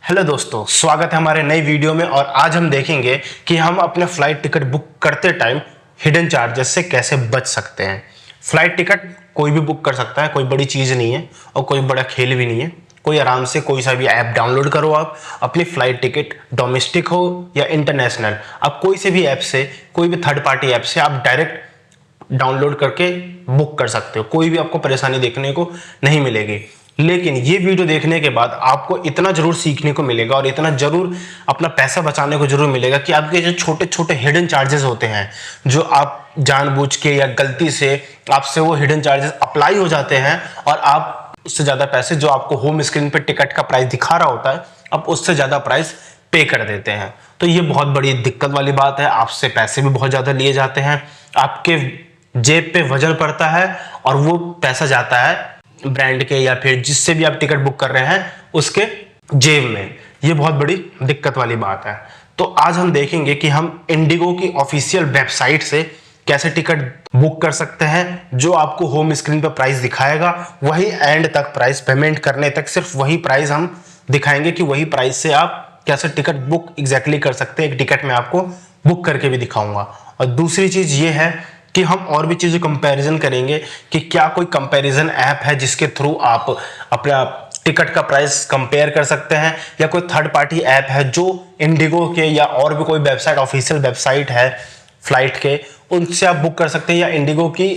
Hello दोस्तों, स्वागत है हमारे नई वीडियो में। और आज हम देखेंगे कि हम अपने फ्लाइट टिकट बुक करते टाइम हिडन चार्जेस से कैसे बच सकते हैं। फ्लाइट टिकट कोई भी बुक कर सकता है, कोई बड़ी चीज़ नहीं है और कोई बड़ा खेल भी नहीं है। कोई आराम से कोई सा भी ऐप डाउनलोड करो, आप अपनी फ्लाइट टिकट डोमेस्टिक हो या इंटरनेशनल, आप कोई से भी ऐप से, कोई भी थर्ड पार्टी ऐप से आप डायरेक्ट डाउनलोड करके बुक कर सकते हो। कोई भी आपको परेशानी देखने को नहीं मिलेगी। लेकिन ये वीडियो देखने के बाद आपको इतना जरूर सीखने को मिलेगा और इतना जरूर अपना पैसा बचाने को जरूर मिलेगा कि आपके जो छोटे छोटे हिडन चार्जेस होते हैं, जो आप जानबूझ के या गलती से आपसे वो हिडन चार्जेस अप्लाई हो जाते हैं और आप उससे ज्यादा पैसे, जो आपको होम स्क्रीन पे टिकट का प्राइस दिखा रहा होता है, आप उससे ज्यादा प्राइस पे कर देते हैं। तो ये बहुत बड़ी दिक्कत वाली बात है। आपसे पैसे भी बहुत ज्यादा लिए जाते हैं, आपके जेब पे वजन पड़ता है और वो पैसा जाता है ब्रांड के या फिर जिससे भी आप टिकट बुक कर रहे हैं उसके जेब में। ये बहुत बड़ी दिक्कत वाली बात है। तो आज हम देखेंगे कि हम इंडिगो की ऑफिशियल वेबसाइट से कैसे टिकट बुक कर सकते हैं। जो आपको होम स्क्रीन पर प्राइस दिखाएगा वही एंड तक प्राइस, पेमेंट करने तक सिर्फ वही प्राइस हम दिखाएंगे कि वही प्राइस से आप कैसे टिकट बुक एग्जैक्टली कर सकते हैं। एक टिकट में आपको बुक करके भी दिखाऊंगा। और दूसरी चीज ये है कि हम और भी चीजें कंपैरिजन करेंगे कि क्या कोई कंपैरिजन ऐप है जिसके थ्रू आप अपना टिकट का प्राइस कंपेयर कर सकते हैं, या कोई थर्ड पार्टी ऐप है जो इंडिगो के या और भी कोई वेबसाइट, ऑफिशियल वेबसाइट है फ्लाइट के, उनसे आप बुक कर सकते हैं, या इंडिगो की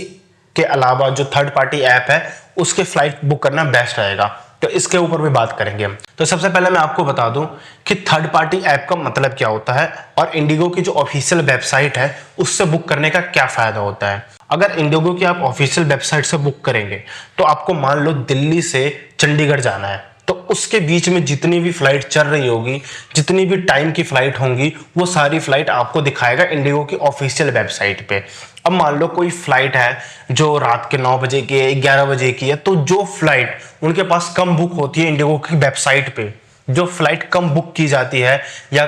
के अलावा जो थर्ड पार्टी ऐप है उसके फ्लाइट बुक करना बेस्ट रहेगा। तो इसके ऊपर भी बात करेंगे हम। तो सबसे पहले मैं आपको बता दूं कि थर्ड पार्टी ऐप का मतलब क्या होता है और इंडिगो की जो ऑफिशियल वेबसाइट है उससे बुक करने का क्या फायदा होता है। अगर इंडिगो की आप ऑफिशियल वेबसाइट से बुक करेंगे तो आपको मान लो दिल्ली से चंडीगढ़ जाना है, तो उसके बीच में जितनी भी फ्लाइट चल रही होगी, जितनी भी टाइम की फ्लाइट होंगी, वो सारी फ्लाइट आपको दिखाएगा इंडिगो की ऑफिशियल वेबसाइट पे। अब मान लो कोई फ्लाइट है जो रात के 9 बजे की है, 11 बजे की है, तो जो फ्लाइट उनके पास कम बुक होती है इंडिगो की वेबसाइट पे, जो फ्लाइट कम बुक की जाती है या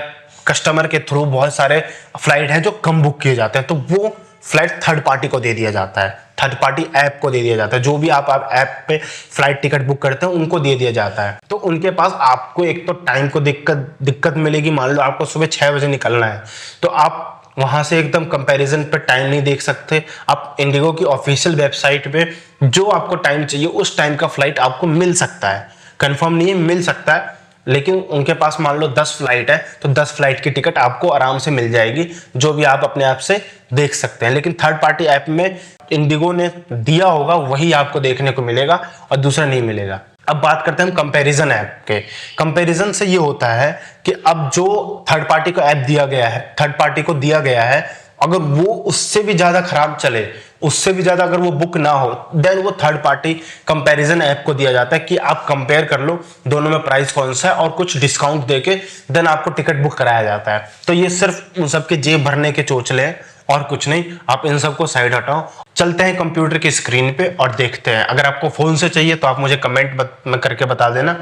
कस्टमर के थ्रू बहुत सारे फ्लाइट है जो कम बुक किए जाते हैं, तो वो फ्लाइट थर्ड पार्टी को दे दिया जाता है, थर्ड पार्टी ऐप को दे दिया जाता है। जो भी आप ऐप पे फ्लाइट टिकट बुक करते हैं उनको दे दिया जाता है। तो उनके पास आपको एक तो टाइम को दिक्कत मिलेगी। मान लो आपको सुबह 6 बजे निकलना है, तो आप वहां से एकदम कंपैरिजन पे टाइम नहीं देख सकते। आप इंडिगो की ऑफिशियल वेबसाइट पे जो आपको टाइम चाहिए उस टाइम का फ्लाइट आपको मिल सकता है, कंफर्म नहीं है, मिल सकता है। लेकिन उनके पास मान लो 10 फ्लाइट है तो 10 फ्लाइट की टिकट आपको आराम से मिल जाएगी, जो भी आप अपने ऐप से देख सकते हैं। लेकिन थर्ड पार्टी ऐप में इंडिगो ने दिया होगा वही आपको देखने को मिलेगा और दूसरा नहीं मिलेगा। अब बात करते हैं हम कंपैरिजन ऐप के। कंपैरिजन से ये होता है कि अब जो थर्ड पार्टी को ऐप दिया गया है, थर्ड पार्टी को दिया गया है, अगर वो उससे भी ज्यादा खराब चले, उससे भी ज्यादा अगर वो बुक ना हो, देन वो थर्ड पार्टी कंपैरिजन ऐप को दिया जाता है कि आप कंपेयर कर लो दोनों में प्राइस कौन सा है और कुछ डिस्काउंट देके देन आपको टिकट बुक कराया जाता है। तो ये सिर्फ उन सबके जेब भरने के चोचले हैं और कुछ नहीं। आप इन सबको साइड हटाओ, चलते हैं कंप्यूटर की स्क्रीन पे और देखते हैं। अगर आपको फोन से चाहिए तो आप मुझे कमेंट में करके बता देना,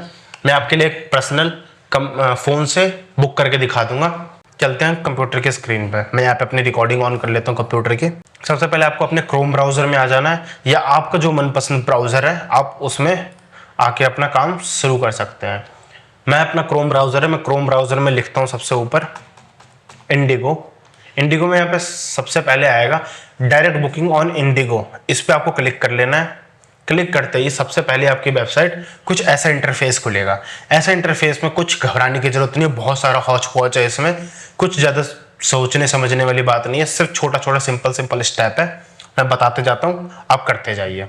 मैं आपके लिए एक पर्सनल फोन से बुक करके दिखा दूंगा। चलते हैं कंप्यूटर के स्क्रीन पे। मैं यहाँ पे अपनी रिकॉर्डिंग ऑन कर लेता हूँ कंप्यूटर की। सबसे पहले आपको अपने क्रोम ब्राउजर में आ जाना है, या आपका जो मनपसंद ब्राउजर है आप उसमें आके अपना काम शुरू कर सकते हैं। मैं अपना क्रोम ब्राउजर है, मैं क्रोम ब्राउजर में लिखता हूँ सबसे ऊपर इंडिगो। इंडिगो में यहाँ पे सबसे पहले आएगा डायरेक्ट बुकिंग ऑन इंडिगो, इस पे आपको क्लिक कर लेना है। क्लिक करते ही सबसे पहले आपकी वेबसाइट कुछ ऐसा इंटरफेस खुलेगा। ऐसा इंटरफेस में कुछ घबराने की जरूरत नहीं है, बहुत सारा हौच पौच है इसमें, कुछ ज्यादा सोचने समझने वाली बात नहीं है, सिर्फ छोटा छोटा सिंपल स्टेप है। मैं बताते जाता हूँ, आप करते जाइए।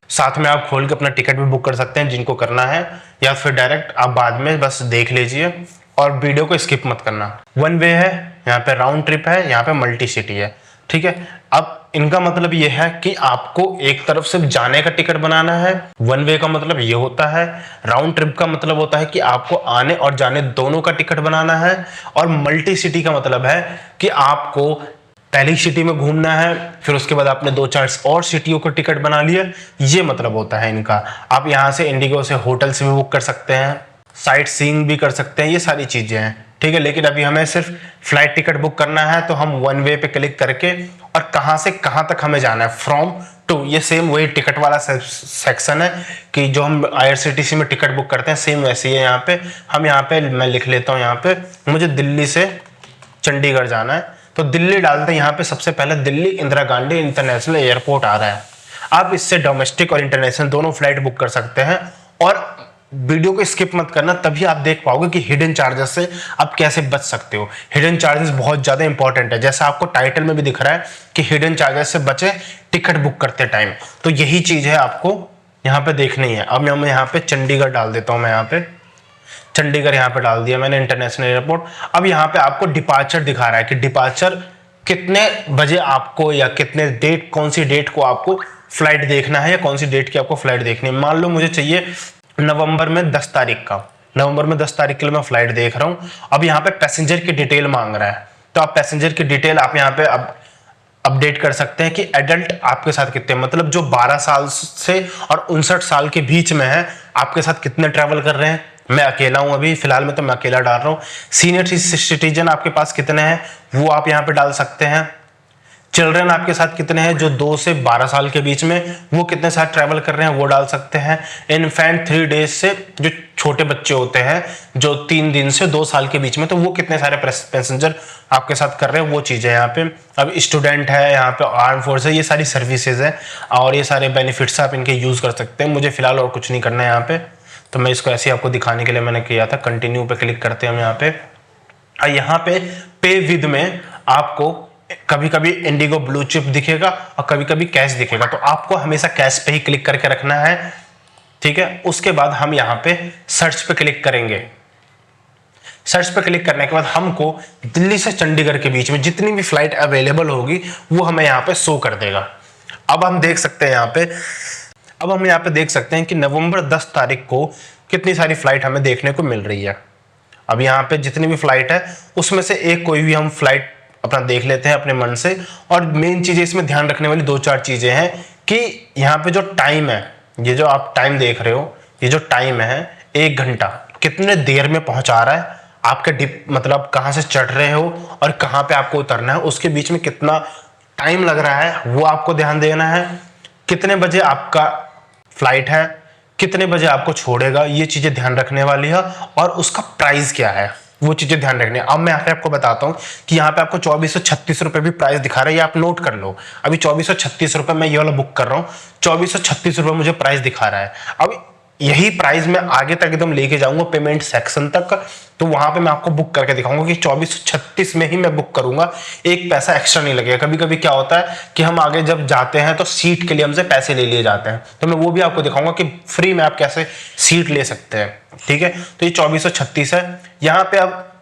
साथ में आप खोल के अपना टिकट भी बुक कर सकते हैं जिनको करना है, या फिर डायरेक्ट आप बाद में बस देख लीजिए और वीडियो को स्किप मत करना। वन वे है, यहाँ पे राउंड ट्रिप है, यहाँ पे मल्टी सिटी है, ठीक है। अब इनका मतलब ये है कि आपको एक तरफ सिर्फ जाने का टिकट बनाना है। वन वे का मतलब ये होता है। राउंड ट्रिप का मतलब होता है कि आपको आने और जाने दोनों का टिकट बनाना है। और मल्टी सिटी का मतलब है कि आपको पहली सिटी में घूमना है, फिर उसके बाद आपने 2-4 और सिटियों को टिकट बना लिया, ये मतलब होता है इनका। आप यहाँ से इंडिगो से होटल से भी बुक कर सकते हैं, साइट सीइंग भी कर सकते हैं, ये सारी चीजें हैं, ठीक है। लेकिन अभी हमें सिर्फ फ्लाइट टिकट बुक करना है, तो हम वन वे पे क्लिक करके और कहां से कहां तक हमें जाना है, फ्रॉम 2, ये सेम वही टिकट वाला सेक्शन है कि जो हम IRCTC में टिकट बुक करते हैं, सेम वैसे ही है। यहाँ पे हम यहाँ पे मैं लिख लेता हूँ, यहाँ पे मुझे दिल्ली से चंडीगढ़ जाना है तो दिल्ली डालते हैं। यहाँ पे सबसे पहले दिल्ली इंदिरा गांधी इंटरनेशनल एयरपोर्ट आ रहा है। आप इससे डोमेस्टिक और इंटरनेशनल दोनों फ्लाइट बुक कर सकते हैं। और वीडियो को स्किप मत करना, तभी आप देख पाओगे कि हिडन चार्जेस से आप कैसे बच सकते हो। हिडन चार्जेस बहुत ज्यादा इंपॉर्टेंट है, जैसा आपको टाइटल में भी दिख रहा है कि हिडन चार्जेस से बचे टिकट बुक करते टाइम। तो यही चीज है आपको यहाँ पे देखनी है। अब मैं यहाँ पे चंडीगढ़ डाल देता हूँ, मैं यहाँ पे चंडीगढ़ यहाँ पे डाल दिया मैंने, इंटरनेशनल एयरपोर्ट। अब यहाँ पे आपको डिपार्चर दिखा रहा है कि डिपार्चर कितने बजे आपको या कितने डेट, कौन सी डेट को आपको फ्लाइट देखना है या कौन सी डेट की आपको फ्लाइट देखनी है। मान लो मुझे चाहिए नवंबर में 10 तारीख का, नवंबर में 10 तारीख के लिए मैं फ्लाइट देख रहा हूँ। अब यहाँ पे पैसेंजर की डिटेल मांग रहा है, तो आप पैसेंजर की डिटेल आप यहाँ पे अब अपडेट कर सकते हैं कि एडल्ट आपके साथ कितने, मतलब जो 12 साल से और 59 साल के बीच में है, आपके साथ कितने ट्रैवल कर रहे हैं। मैं अकेला हूं अभी फिलहाल में, तो मैं अकेला डाल रहा हूँ। सीनियर सिटीजन आपके पास कितने हैं वो आप यहाँ पे डाल सकते हैं। चिल्ड्रन आपके साथ कितने हैं, जो 2 से 12 साल के बीच में, वो कितने साथ ट्रैवल कर रहे हैं वो डाल सकते हैं। इनफैंट 3 डेज से जो छोटे बच्चे होते हैं, जो 3 दिन से 2 साल के बीच में, तो वो कितने सारे पैसेंजर आपके साथ कर रहे हैं वो चीज़ है यहाँ पे। अब स्टूडेंट है, यहाँ पे आर्म फोर्स है, ये सारी सर्विसेज है और ये सारे बेनिफिट्स आप इनके यूज़ कर सकते हैं। मुझे फिलहाल और कुछ नहीं करना है यहाँ पे, तो मैं इसको ऐसे ही आपको दिखाने के लिए मैंने किया था। कंटिन्यू पे क्लिक करते हैं हम यहाँ पे। यहाँ पे विद में आपको कभी कभी इंडिगो ब्लू चिप दिखेगा और कभी कभी कैश दिखेगा, तो आपको हमेशा कैश पे ही क्लिक करके रखना है, ठीक है। उसके बाद हम यहाँ पे सर्च पे क्लिक करेंगे। सर्च पे क्लिक करने के बाद हमको दिल्ली से चंडीगढ़ के बीच में जितनी भी फ्लाइट अवेलेबल होगी वो हमें यहाँ पे शो कर देगा। अब हम देख सकते हैं यहाँ पे, अब हम यहाँ पे देख सकते हैं कि नवंबर 10 तारीख को कितनी सारी फ्लाइट हमें देखने को मिल रही है। अब यहाँ पे जितनी भी फ्लाइट है उसमें से एक कोई भी हम फ्लाइट अपना देख लेते हैं अपने मन से। और मेन चीजें इसमें ध्यान रखने वाली 2-4 चीजें हैं कि यहाँ पे जो टाइम है, ये जो आप टाइम देख रहे हो, ये जो टाइम है 1 घंटा, कितने देर में पहुंचा रहा है आपके मतलब कहाँ से चढ़ रहे हो और कहाँ पे आपको उतरना है, उसके बीच में कितना टाइम लग रहा है वो आपको ध्यान देना है। कितने बजे आपका फ्लाइट है, कितने बजे आपको छोड़ेगा, ये चीजें ध्यान रखने वाली है। और उसका प्राइस क्या है वो चीजें ध्यान रखनी है। अब मैं यहाँ पे आपको बताता हूँ कि यहाँ पे आपको 2436 रुपए भी प्राइस दिखा रहा है, ये आप नोट कर लो। अभी 2436 रुपए मैं ये वाला बुक कर रहा हूँ, 2436 रुपए मुझे प्राइस दिखा रहा है। अब यही प्राइस मैं आगे तक एकदम लेके जाऊंगा पेमेंट सेक्शन तक, तो वहां पे मैं आपको बुक करके दिखाऊंगा कि 2436 में ही मैं बुक करूंगा, एक पैसा एक्स्ट्रा नहीं लगेगा। कभी कभी क्या होता है कि हम आगे जब जाते हैं तो सीट के लिए हमसे पैसे ले लिए जाते हैं, तो मैं वो भी आपको दिखाऊंगा कि फ्री में आप कैसे सीट ले सकते हैं, ठीक है। तो ये 2436 है। यहाँ पे अब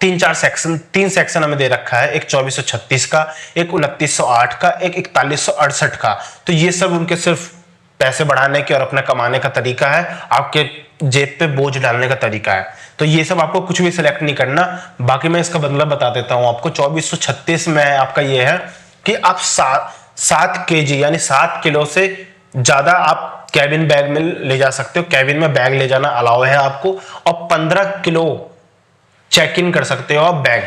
3 सेक्शन हमें दे रखा है, एक 2436 का, एक 2908 का, एक 4168 का। तो ये सब उनके सिर्फ पैसे बढ़ाने के और अपना कमाने का तरीका है, आपके जेब पे बोझ डालने का तरीका है। तो ये सब आपको कुछ भी सिलेक्ट नहीं करना। बाकी मैं इसका बदला बता देता हूं आपको। 2436 में आपका ये है कि आप 7 kg यानी 7 किलो से ज्यादा आप कैबिन बैग में ले जा सकते हो। कैबिन में बैग ले जाना अलाउ है आपको। और 15 किलो चेक इन कर सकते हो आप बैग,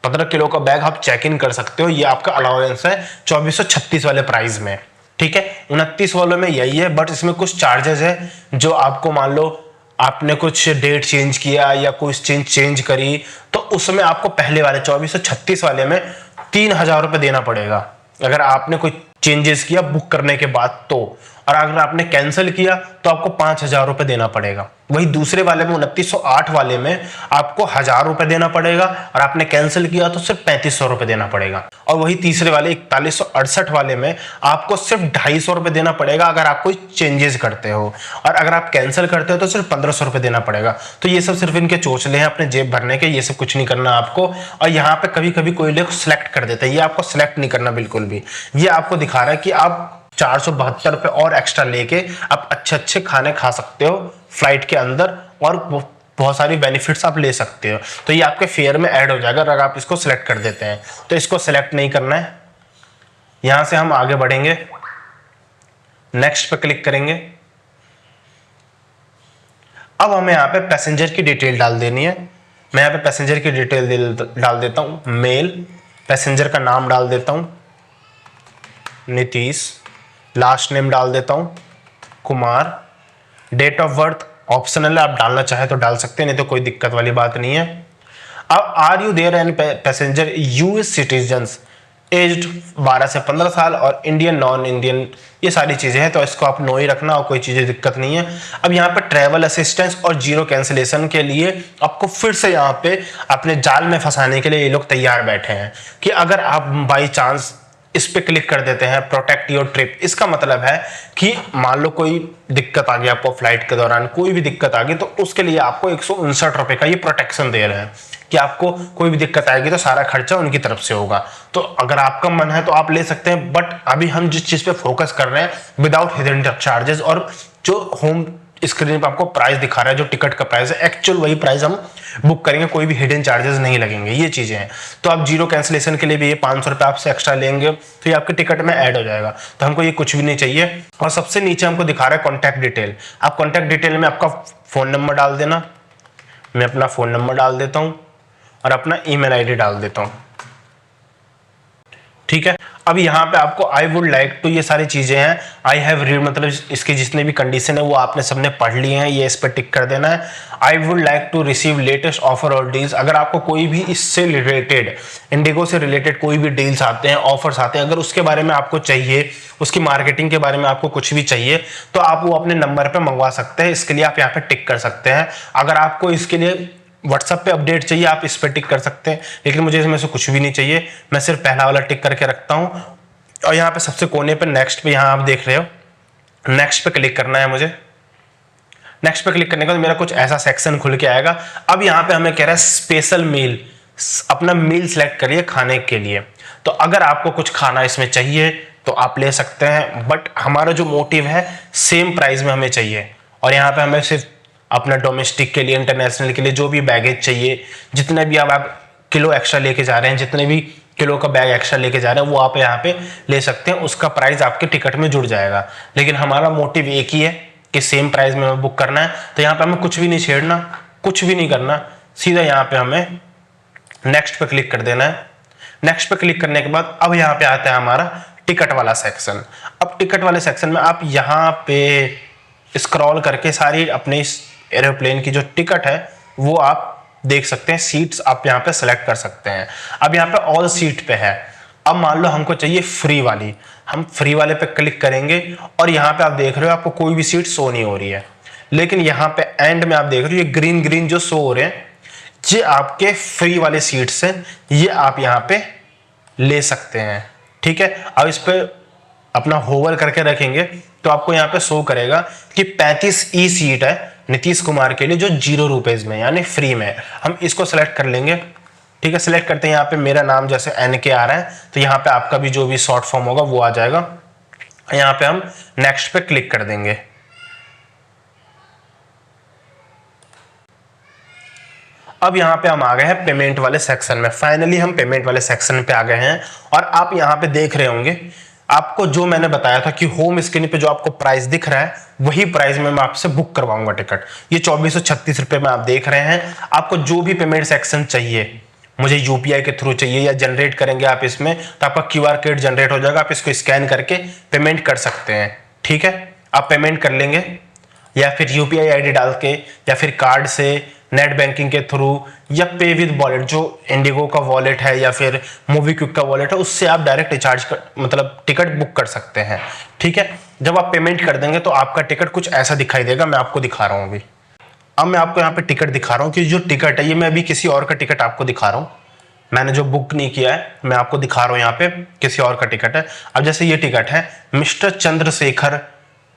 15 किलो का बैग आप चेक इन कर सकते हो। ये आपका अलाउंस है 2436 वाले प्राइस में, ठीक है। 29 वालों में यही है, बट इसमें कुछ चार्जेस है जो आपको, मान लो आपने कुछ डेट चेंज किया या कुछ चेंज करी, तो उसमें आपको पहले वाले 2436 वाले में 3000 रुपए देना पड़ेगा अगर आपने कोई चेंजेस किया बुक करने के बाद तो। और अगर आपने कैंसिल किया तो आपको 5000 रुपए देना पड़ेगा। वही दूसरे वाले में 2908 वाले में आपको 1000 रुपए देना पड़ेगा और आपने कैंसिल किया तो सिर्फ 3500 रुपए देना पड़ेगा। और वही तीसरे वाले 4168 वाले में आपको सिर्फ 250 रुपए देना पड़ेगा अगर आप कोई चेंजेस करते हो, और अगर आप कैंसिल करते हो तो सिर्फ 1500 रुपए देना पड़ेगा। तो ये सब सिर्फ इनके चोचले हैं अपने जेब भरने के, ये सब कुछ नहीं करना आपको। और यहाँ पे कभी कभी कोई लोग सिलेक्ट कर देते हैं, ये आपको सिलेक्ट नहीं करना बिल्कुल भी। ये आपको दिखा रहा है कि आप 472 रुपए और एक्स्ट्रा लेके आप अच्छे अच्छे खाने खा सकते हो फ्लाइट के अंदर, और बहुत सारी बेनिफिट्स आप ले सकते हो। तो ये आपके फेयर में ऐड हो जाएगा अगर आप इसको सिलेक्ट कर देते हैं। तो इसको सिलेक्ट नहीं करना है। यहां से हम आगे बढ़ेंगे, नेक्स्ट पे क्लिक करेंगे। अब हमें यहाँ पे पैसेंजर की डिटेल डाल देनी है। मैं यहाँ पे पैसेंजर की डिटेल डाल देता हूं, मेल। पैसेंजर का नाम डाल देता हूं नीतीश। लास्ट नेम डाल देता हूँ Kumar. Date of birth optional है, आप डालना चाहे तो डाल सकते हैं, नहीं तो कोई दिक्कत वाली बात नहीं है। अब are you there any passenger US citizens aged 12 से 15 साल और इंडियन नॉन इंडियन, ये सारी चीजें हैं, तो इसको आप नो ही रखना और कोई चीजें दिक्कत नहीं है। अब यहाँ पे ट्रैवल असिस्टेंस और जीरो कैंसिलेशन के लिए आपको फिर से यहाँ पे अपने जाल में फंसाने के लिए ये लोग तैयार बैठे हैं कि अगर आप बाई चांस इस पे क्लिक कर देते हैं प्रोटेक्ट योर ट्रिप, इसका मतलब है कि मान लो कोई दिक्कत आ गई आपको फ्लाइट के दौरान, कोई भी दिक्कत आ गई, तो उसके लिए आपको 159 रुपए का ये प्रोटेक्शन दे रहे हैं कि आपको कोई भी दिक्कत आएगी तो सारा खर्चा उनकी तरफ से होगा। तो अगर आपका मन है तो आप ले सकते हैं, बट अभी हम जिस चीज पे फोकस कर रहे हैं विदाउट हिडन चार्जेस, और जो होम स्क्रीन पे आपको प्राइस दिखा रहा है, जो टिकट का प्राइस है एक्चुअल वही प्राइस हम बुक करेंगे, कोई भी हिडन चार्जेस नहीं लगेंगे, ये चीजें हैं। तो आप जीरो कैंसिलेशन के लिए भी ये 500 रुपये आपसे एक्स्ट्रा लेंगे तो ये आपके टिकट में ऐड हो जाएगा, तो हमको ये कुछ भी नहीं चाहिए। और सबसे नीचे हमको दिखा रहा है कॉन्टैक्ट डिटेल। आप कॉन्टैक्ट डिटेल में आपका फोन नंबर डाल देना, मैं अपना फोन नंबर डाल देता हूँ और अपना ईमेल आईडी डाल देता हूँ, ठीक है। अब यहाँ पे आपको आई वुड लाइक टू, ये सारी चीजें हैं, आई हैव रीड मतलब इसके जितने भी कंडीशन है वो आपने सबने पढ़ लिए हैं, ये इस पर टिक कर देना है। I would like to receive latest offer और डील्स, अगर आपको कोई भी इससे रिलेटेड इंडिगो से रिलेटेड कोई भी डील्स आते हैं, ऑफर्स आते हैं, अगर उसके बारे में आपको चाहिए, उसकी मार्केटिंग के बारे में आपको कुछ भी चाहिए, तो आप वो अपने नंबर पर मंगवा सकते हैं। इसके लिए आप यहाँ पे टिक कर सकते हैं। अगर आपको इसके लिए व्हाट्सएप पे अपडेट चाहिए आप इस पे टिक कर सकते हैं, लेकिन मुझे इसमें से कुछ भी नहीं चाहिए, मैं सिर्फ पहला वाला टिक करके रखता हूं। और यहाँ पे सबसे कोने पे नेक्स्ट पे, यहाँ आप देख रहे हो नेक्स्ट पे क्लिक करना है मुझे। नेक्स्ट पे क्लिक करने के बाद मेरा कुछ ऐसा सेक्शन खुल के आएगा। अब यहाँ पे हमें कह रहा है स्पेशल मील, अपना मील सेलेक्ट करिए खाने के लिए। तो अगर आपको कुछ खाना इसमें चाहिए तो आप ले सकते हैं, बट हमारा जो मोटिव है सेम प्राइस में हमें चाहिए। और यहाँ पे हमें सिर्फ अपना डोमेस्टिक के लिए, इंटरनेशनल के लिए जो भी बैगेज चाहिए, जितने भी आप किलो एक्स्ट्रा लेके जा रहे हैं, जितने भी किलो का बैग एक्स्ट्रा लेके जा रहे हैं वो आप यहाँ पे ले सकते हैं, उसका प्राइस आपके टिकट में जुड़ जाएगा। लेकिन हमारा मोटिव एक ही है कि सेम प्राइस में बुक करना है, तो यहाँ पे हमें कुछ भी नहीं छेड़ना, कुछ भी नहीं करना, सीधा यहाँ पे हमें नेक्स्ट पे क्लिक कर देना है। नेक्स्ट पे क्लिक करने के बाद अब यहाँ पे आता है हमारा टिकट वाला सेक्शन। अब टिकट वाले सेक्शन में आप यहाँ पे स्क्रॉल करके सारी अपने इस एरोप्लेन की जो टिकट है वो आप देख सकते हैं, सीट्स आप यहाँ पे सेलेक्ट कर सकते हैं। अब यहाँ पे ऑल सीट पे है। अब मान लो हमको चाहिए फ्री वाली, हम फ्री वाले पे क्लिक करेंगे और यहाँ पे आप देख रहे हो आपको कोई भी सीट शो नहीं हो रही है, लेकिन यहाँ पे एंड में आप देख रहे हो ये ग्रीन ग्रीन जो शो हो रहे हैं ये आपके फ्री वाले सीट्स हैं, ये आप यहाँ पे ले सकते हैं, ठीक है। अब इस पे अपना होवर करके रखेंगे तो आपको यहाँ पे शो करेगा कि 35E सीट है नीतीश कुमार के लिए जो 0 रुपीज में यानी फ्री में। हम इसको सेलेक्ट कर लेंगे, ठीक है। सेलेक्ट करते हैं, यहाँ पे मेरा नाम जैसे NK आ रहा है तो यहाँ पे आपका भी जो भी शॉर्ट फॉर्म होगा वो आ जाएगा। यहाँ पे हम नेक्स्ट पे क्लिक कर देंगे। अब यहाँ पे हम आ गए हैं पेमेंट वाले सेक्शन में। फाइनली हम पेमेंट वाले सेक्शन पे आ गए हैं और आप यहाँ पे देख रहे होंगे आपको जो मैंने बताया था कि होम स्क्रीन पे जो आपको प्राइस दिख रहा है वही प्राइस में मैं आपसे बुक करवाऊंगा टिकट। ये 2436 रुपए में आप देख रहे हैं। आपको जो भी पेमेंट सेक्शन चाहिए, मुझे यूपीआई के थ्रू चाहिए या जनरेट करेंगे आप इसमें तो आपका क्यूआर कोड जनरेट हो जाएगा, आप इसको स्कैन करके पेमेंट कर सकते हैं, ठीक है। आप पेमेंट कर लेंगे या फिर यूपीआई आईडी डाल के या फिर कार्ड से, नेट बैंकिंग के थ्रू या पे विद वॉलेट, जो इंडिगो का वॉलेट है या फिर मूवी क्विक का वॉलेट है, उससे आप डायरेक्ट रिचार्ज मतलब टिकट बुक कर सकते हैं, ठीक है। जब आप पेमेंट कर देंगे तो आपका टिकट कुछ ऐसा दिखाई देगा। मैं आपको दिखा रहा हूँ अभी। अब मैं आपको यहाँ पे टिकट दिखा रहा हूँ कि जो टिकट है ये मैं अभी किसी और का टिकट आपको दिखा रहा हूँ, मैंने जो बुक नहीं किया है मैं आपको दिखा रहा हूँ यहाँ पे किसी और का टिकट है। अब जैसे ये टिकट है मिस्टर चंद्रशेखर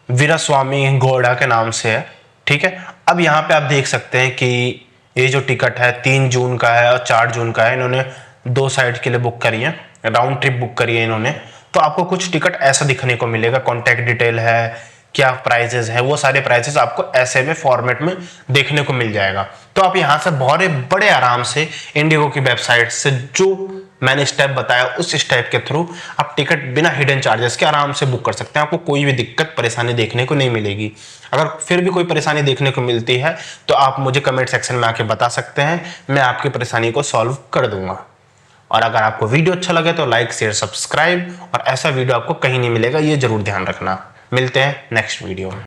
वीरास्वामी गौड़ा के नाम से है, ठीक है। अब यहाँ पे आप देख सकते हैं कि ये जो टिकट है 3 जून का है और 4 जून का है, इन्होंने 2 साइड के लिए बुक करी है, राउंड ट्रिप बुक करी है इन्होंने। तो आपको कुछ टिकट ऐसा दिखने को मिलेगा, कॉन्टैक्ट डिटेल है, क्या प्राइजेस है, वो सारे प्राइजेस आपको ऐसे में फॉर्मेट में देखने को मिल जाएगा। तो आप यहाँ से बहुत बड़े आराम से इंडिगो की वेबसाइट से जो मैंने स्टेप बताया उस स्टेप के थ्रू आप टिकट बिना हिडन चार्जेस के आराम से बुक कर सकते हैं। आपको कोई भी दिक्कत परेशानी देखने को नहीं मिलेगी। अगर फिर भी कोई परेशानी देखने को मिलती है तो आप मुझे कमेंट सेक्शन में आके बता सकते हैं, मैं आपकी परेशानी को सॉल्व कर दूंगा। और अगर आपको वीडियो अच्छा लगे तो लाइक शेयर सब्सक्राइब, और ऐसा वीडियो आपको कहीं नहीं मिलेगा, ये जरूर ध्यान रखना। मिलते हैं नेक्स्ट वीडियो में।